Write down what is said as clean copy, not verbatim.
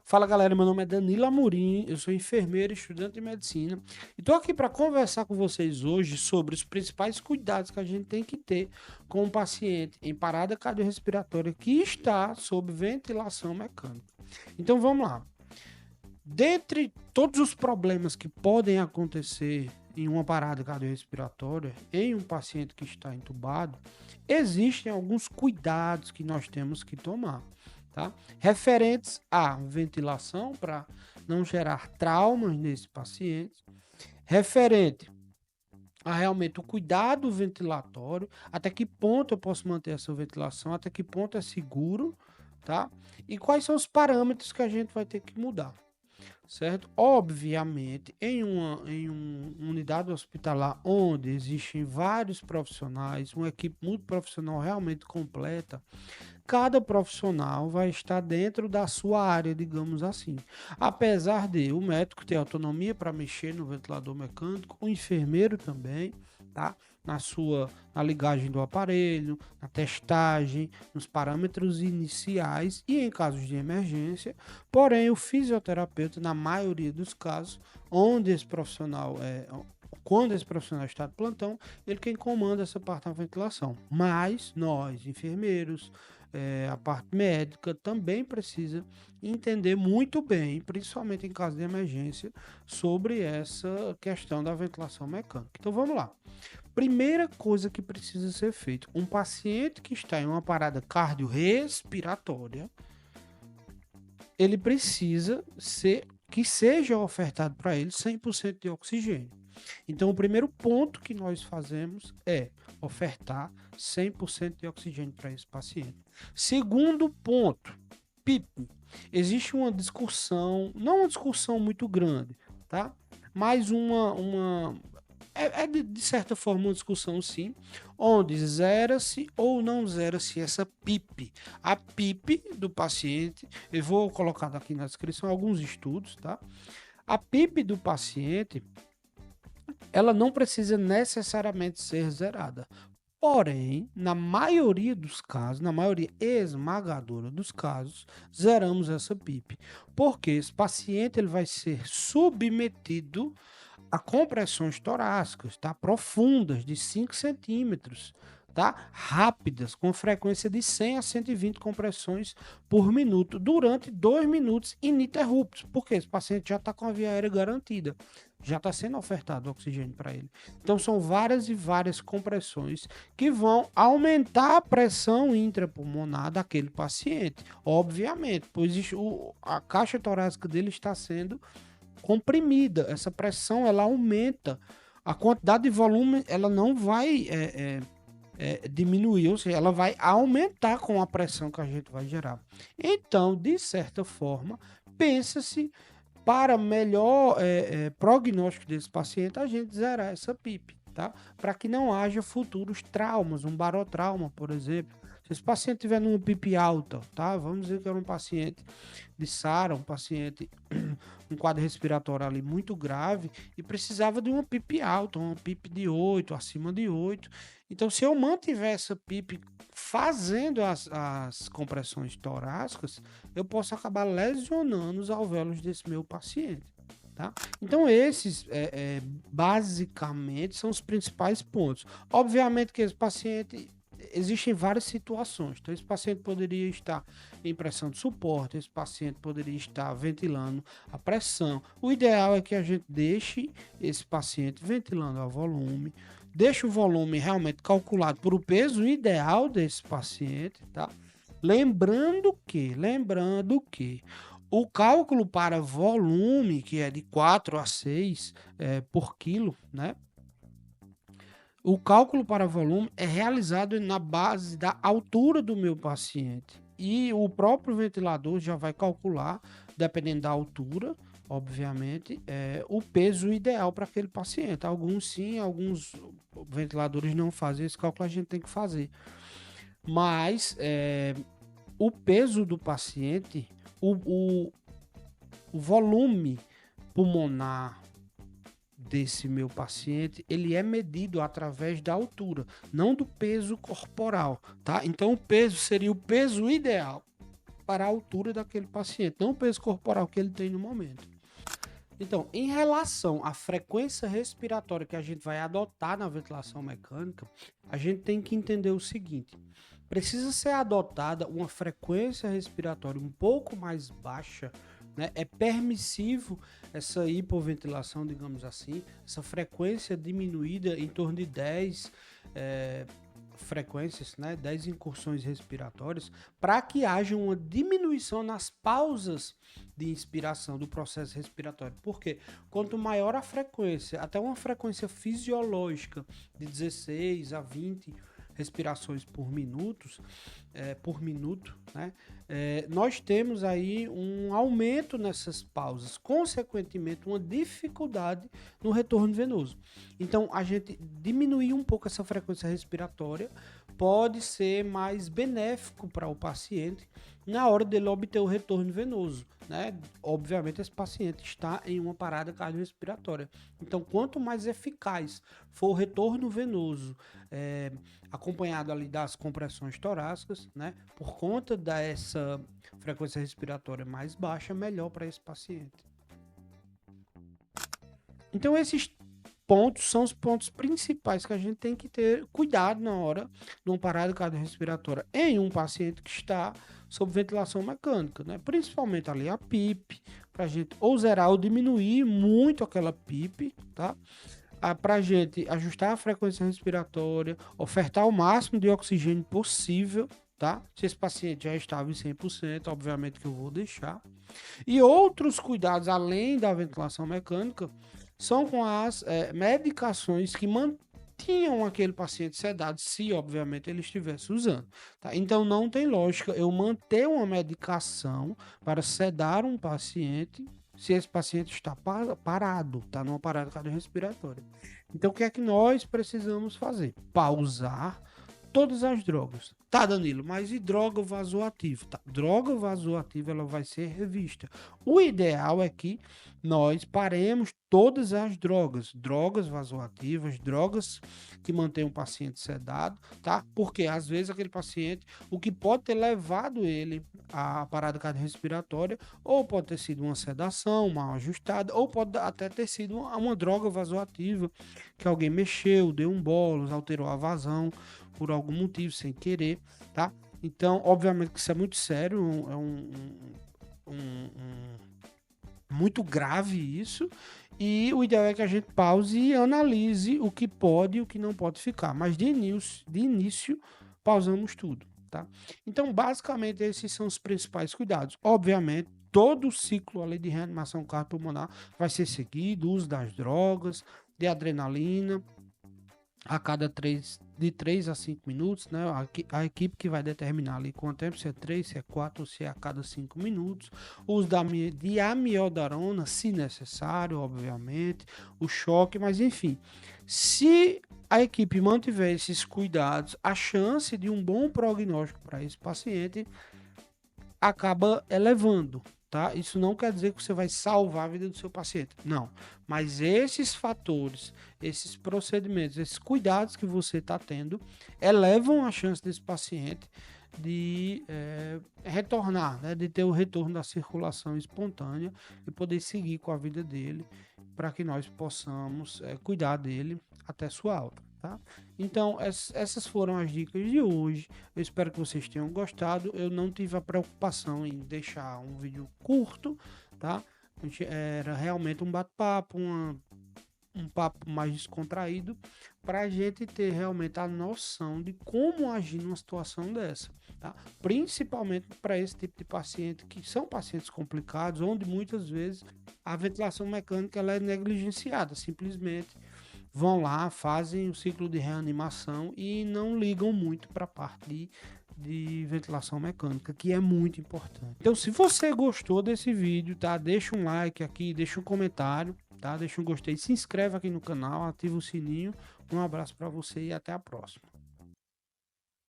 Fala galera, meu nome é Danilo Amorim, eu sou enfermeiro e estudante de medicina e estou aqui para conversar com vocês hoje sobre os principais cuidados que a gente tem que ter com um paciente em parada cardiorrespiratória que está sob ventilação mecânica. Então vamos lá. Dentre todos os problemas que podem acontecer em uma parada cardiorrespiratória em um paciente que está entubado, existem alguns cuidados que nós temos que tomar, tá? Referentes à ventilação para não gerar traumas nesse paciente, referente a realmente o cuidado ventilatório, até que ponto eu posso manter essa ventilação, até que ponto é seguro, tá? E quais são os parâmetros que a gente vai ter que mudar, certo? Obviamente, em uma unidade hospitalar onde existem vários profissionais, uma equipe multiprofissional realmente completa, cada profissional vai estar dentro da sua área, digamos assim. Apesar de o médico ter autonomia para mexer no ventilador mecânico, o enfermeiro também, tá? Na ligagem do aparelho, na testagem, nos parâmetros iniciais e em casos de emergência. Porém, o fisioterapeuta, na maioria dos casos, onde esse profissional quando esse profissional está de plantão, ele quem comanda essa parte da ventilação. Mas nós, enfermeiros, a parte médica também precisa entender muito bem, principalmente em caso de emergência, sobre essa questão da ventilação mecânica. Então vamos lá. Primeira coisa que precisa ser feito: um paciente que está em uma parada cardiorrespiratória, ele precisa que seja ofertado para ele 100% de oxigênio. Então, o primeiro ponto que nós fazemos é ofertar 100% de oxigênio para esse paciente. Segundo ponto, PIP. Existe uma discussão, não uma discussão muito grande, tá? Mas de certa forma uma discussão sim, onde zera-se ou não zera-se essa PIP. A PIP do paciente, eu vou colocar aqui na descrição alguns estudos, tá? A PIP do paciente, ela não precisa necessariamente ser zerada. Porém, na maioria dos casos, na maioria esmagadora dos casos, zeramos essa PIP. Porque esse paciente ele vai ser submetido a compressões torácicas, tá? Profundas, de 5 centímetros, tá? Rápidas, com frequência de 100 a 120 compressões por minuto, durante 2 minutos ininterruptos, porque esse paciente já está com a via aérea garantida, já está sendo ofertado oxigênio para ele. Então, são várias e várias compressões que vão aumentar a pressão intrapulmonar daquele paciente, obviamente, pois a caixa torácica dele está sendo comprimida, essa pressão ela aumenta, a quantidade de volume ela não vai diminuir, ou seja, ela vai aumentar com a pressão que a gente vai gerar. Então, de certa forma, pensa-se para melhor prognóstico desse paciente, a gente zerar essa PIP, tá? Para que não haja futuros traumas, um barotrauma, por exemplo. Se esse paciente tiver numa PIP alta, tá? Vamos dizer que era um paciente de SARA, um paciente um quadro respiratório ali muito grave e precisava de uma PIP alta, uma PIP de 8, acima de 8. Então, se eu mantiver essa PIP fazendo as compressões torácicas, eu posso acabar lesionando os alvéolos desse meu paciente. Tá? Então, esses basicamente são os principais pontos. Obviamente que esse paciente. Existem várias situações. Então, esse paciente poderia estar em pressão de suporte, esse paciente poderia estar ventilando a pressão. O ideal é que a gente deixe esse paciente ventilando a volume, deixe o volume realmente calculado por o peso ideal desse paciente, tá? Lembrando que o cálculo para volume, que é de 4 a 6 por quilo, né? O cálculo para volume é realizado na base da altura do meu paciente. E o próprio ventilador já vai calcular, dependendo da altura, obviamente, o peso ideal para aquele paciente. Alguns sim, alguns ventiladores não fazem esse cálculo, a gente tem que fazer. Mas o peso do paciente, o volume pulmonar desse meu paciente, ele é medido através da altura, não do peso corporal, tá? Então o peso seria o peso ideal. para a altura daquele paciente, não o peso corporal que ele tem no momento. Então, em relação à frequência respiratória que a gente vai adotar na ventilação mecânica, a gente tem que entender o seguinte: precisa ser adotada uma frequência respiratória um pouco mais baixa, né? É permissivo essa hipoventilação, digamos assim, essa frequência diminuída em torno de 10 frequências, né, 10 incursões respiratórias, para que haja uma diminuição nas pausas de inspiração do processo respiratório. Porque quanto maior a frequência, até uma frequência fisiológica de 16 a 20 respirações por minuto, né? Nós temos aí um aumento nessas pausas, consequentemente uma dificuldade no retorno venoso. Então, a gente diminuir um pouco essa frequência respiratória pode ser mais benéfico para o paciente na hora dele obter o retorno venoso, né? Obviamente, esse paciente está em uma parada cardiorrespiratória. Então, quanto mais eficaz for o retorno venoso, acompanhado ali das compressões torácicas, né? Por conta dessa frequência respiratória mais baixa, melhor para esse paciente. Então, esses pontos são os pontos principais que a gente tem que ter cuidado na hora de uma parada cardiorrespiratória em um paciente que está sob ventilação mecânica, né? Principalmente ali a PIP, para a gente ou zerar ou diminuir muito aquela PIP, tá? Para a gente ajustar a frequência respiratória, ofertar o máximo de oxigênio possível, tá? Se esse paciente já estava em 100%, obviamente que eu vou deixar. E outros cuidados além da ventilação mecânica são com as medicações que mantinham aquele paciente sedado, se obviamente ele estivesse usando, tá? Então não tem lógica eu manter uma medicação para sedar um paciente se esse paciente está parado, está numa parada cardiorrespiratória. Então o que é que nós precisamos fazer? Pausar todas as drogas. Tá, Danilo, mas e droga vasoativa? Tá, droga vasoativa ela vai ser revista. O ideal é que nós paremos todas as drogas vasoativas, drogas que mantêm o paciente sedado, tá? Porque às vezes aquele paciente, o que pode ter levado ele à parada cardiorrespiratória, ou pode ter sido uma sedação mal ajustada, ou pode até ter sido uma droga vasoativa que alguém mexeu, deu um bolos, alterou a vazão por algum motivo, sem querer, tá? Então, obviamente que isso é muito sério, muito grave isso, e o ideal é que a gente pause e analise o que pode e o que não pode ficar, mas de início pausamos tudo, tá? Então, basicamente, esses são os principais cuidados. Obviamente, todo o ciclo ali de reanimação cardiopulmonar vai ser seguido, uso das drogas, de adrenalina, a cada de 3 a 5 minutos, né? A equipe que vai determinar ali quanto tempo, se é 3, se é 4 ou se é a cada 5 minutos. O uso de amiodarona, se necessário, obviamente. O choque, mas enfim. Se a equipe mantiver esses cuidados, a chance de um bom prognóstico para esse paciente acaba elevando. Tá? Isso não quer dizer que você vai salvar a vida do seu paciente, não. Mas esses fatores, esses procedimentos, esses cuidados que você está tendo, elevam a chance desse paciente de retornar, né? De ter o retorno da circulação espontânea e poder seguir com a vida dele, para que nós possamos cuidar dele até sua alta. Tá? Então, essas foram as dicas de hoje. Eu espero que vocês tenham gostado. Eu não tive a preocupação em deixar um vídeo curto, tá? Era realmente um bate-papo, um papo mais descontraído, para a gente ter realmente a noção de como agir numa situação dessa, tá? Principalmente para esse tipo de paciente, que são pacientes complicados, onde muitas vezes a ventilação mecânica ela é negligenciada, simplesmente vão lá, fazem o ciclo de reanimação e não ligam muito para a parte de ventilação mecânica, que é muito importante. Então, se você gostou desse vídeo, tá? Deixa um like aqui, deixa um comentário, tá? Deixa um gostei, se inscreve aqui no canal, ativa o sininho. Um abraço para você e até a próxima.